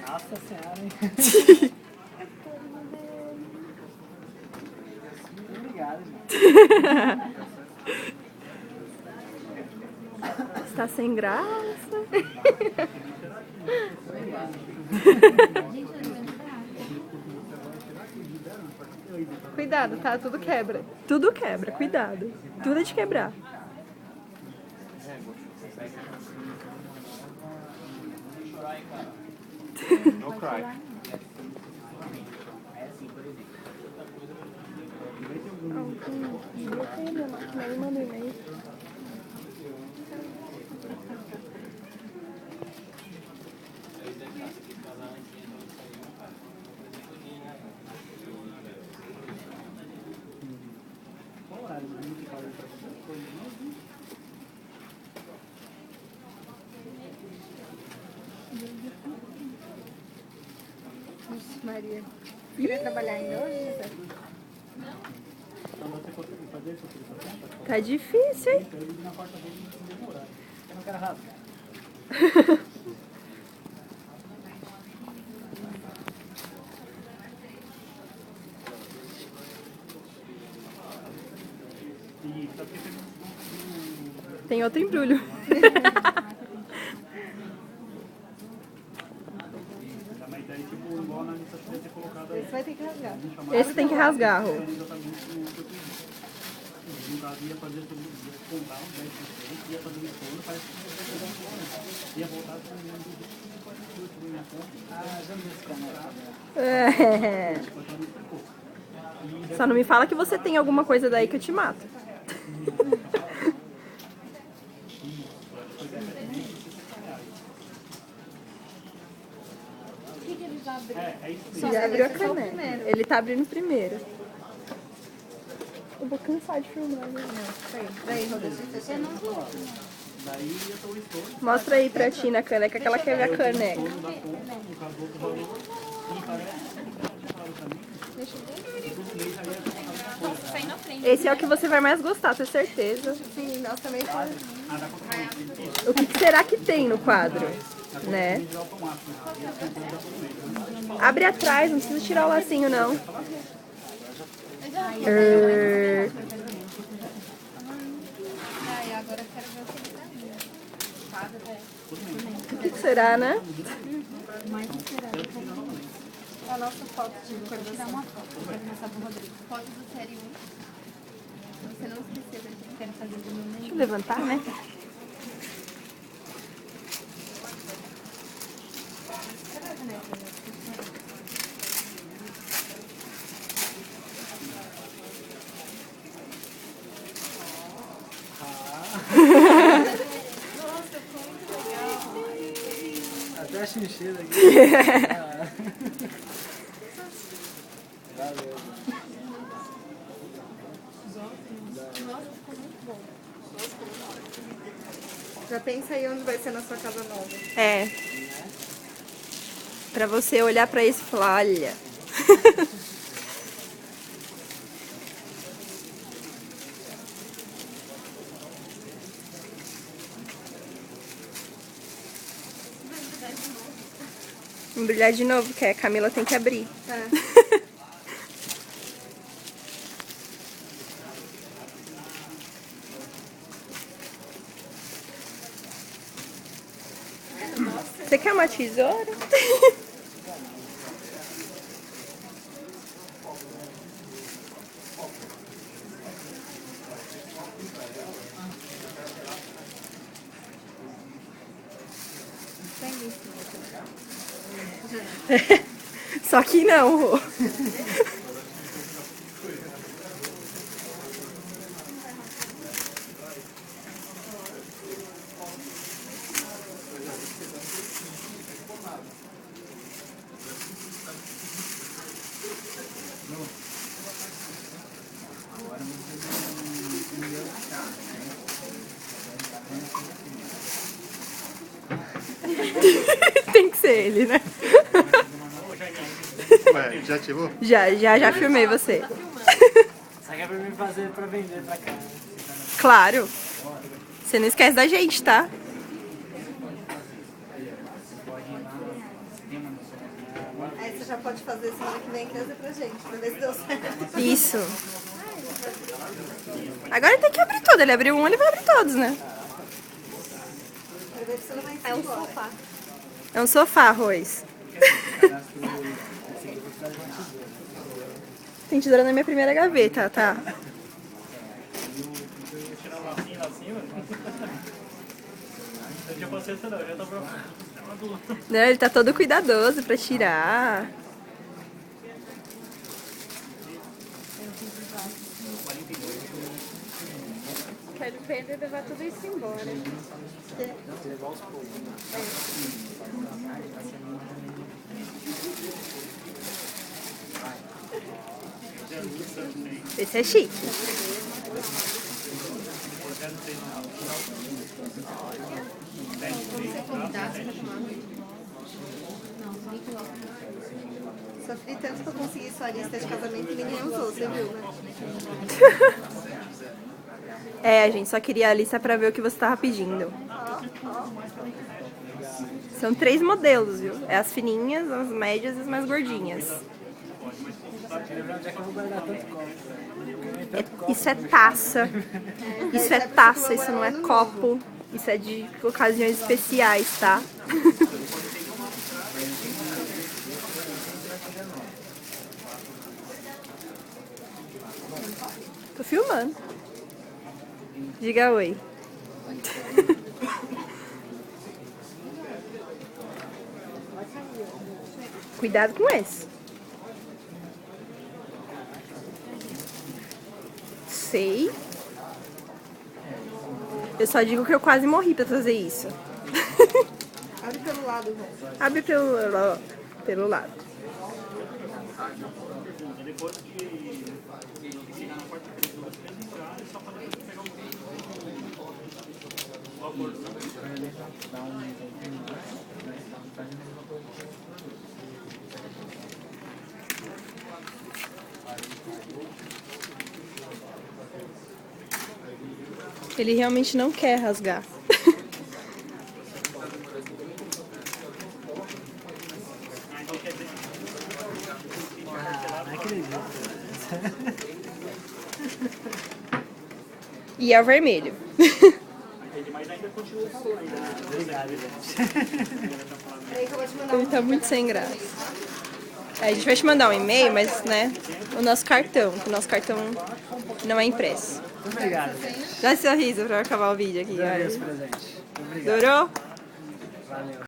Nossa senhora, hein? Obrigado, gente. Está sem graça. Cuidado, tá? Tudo quebra. Tudo quebra, cuidado. Tudo é de quebrar. No cry. Qual horário do dia que fala pra você? Maria. Queria trabalhar ainda hoje? Então você consegue fazer essa utilização? Tá difícil, hein? Eu ligo na porta dele e não demorar. Eu não quero rasgar. E só que Tem outro embrulho. mas daí, tipo, igual na lista você ter colocado aí. Esse vai ter que rasgar. Esse tem que rasgar, Rô. Exatamente o que eu pedi. No caso, ia fazer tudo, ia contar os 10%, ia fazer o estorno, parece que você ia fazer um plano. Ia voltar com o menos de 50 na minha conta. Ah, já me disse que É. Só não me fala que você tem alguma coisa daí que eu te mato. O que eles abrem? é isso mesmo. Já abriu a Esse é só o caneca. primeiro. Ele tá abrindo primeiro. Eu vou cansar de filmar, né? Peraí, Rodolfo, você não viu. Daí ia ter o estorno. Mostra aí pra Tina a caneca, que ela quer ver a caneca. O estorno da conta, no caso do outro valor. E parece que fala também. Deixa eu ver. E todo mês aí ia colocar uma coisa. Sai na frente. Esse é o que você vai mais gostar, tenho certeza. Sim, nós também fazemos. Ah, dá pra fazer. O que que será que tem no quadro? Né? Automático. Abre atrás, não precisa tirar o lacinho, não. Ai, agora eu quero ver o que ele tá vindo. O que que será, né? A nossa foto de recordação. Tirar uma foto. Eu quero passar pro Rodrigo. Foto do série 1. Você não esqueceu, eu quero fazer do meu Deixa eu levantar, né? Até a chincheira aqui. Valeu. Já pensa aí onde vai ser na sua casa nova. É. Pra você olhar pra isso e falar, olha. Embrulhar de novo, que a Camila tem que abrir. É. Você quer uma tesoura? Só que não, Rô. Tem que ser ele, né? Ué, já ativou? Já filmei você. Isso aqui é pra mim fazer pra vender pra cá. Claro. Você não esquece da gente, tá? pode fazer semana que vem e trazer pra gente, pra ver se deu certo. Isso. Agora ele tem que abrir tudo. Ele abriu um, ele vai abrir todos, né? Pra ver se você não vai É um sofá. É um sofá, arroz. Tem tesoura na minha primeira gaveta, tá? Tirar o lacinho lá acima. Eu já passei essa não, eu já tava adulto. Não, ele tá todo cuidadoso pra tirar. Quero perder e levar tudo isso embora. Esse é chique. Sofri tanto pra conseguir sua lista de casamento e ninguém usou, você viu, né? É, a gente só queria a lista pra ver o que você tava pedindo. São 3 modelos, viu? É as fininhas, as médias e as mais gordinhas. Isso é taça. Isso é taça, isso não é copo. Isso é de ocasiões especiais, tá? Tô filmando. Diga oi. Cuidado com esse. Sei. Eu só digo que eu quase morri pra fazer isso. Abre pelo lado, João. Abre pelo lado. Depois que chegar na porta de duas vezes, entrar e só para pegar o acordo. Ele realmente não quer rasgar. E é o vermelho. Mas ainda continua o valor ainda. Obrigado, gente. Peraí que eu vou te mandar Ele tá muito sem graça. Aí a gente vai te mandar um e-mail, mas, né, o nosso cartão, que o nosso cartão não é impresso. Obrigado, gente. Dá esse sorriso pra acabar o vídeo aqui. Agradeço o presente. Obrigado. Durou? Valeu.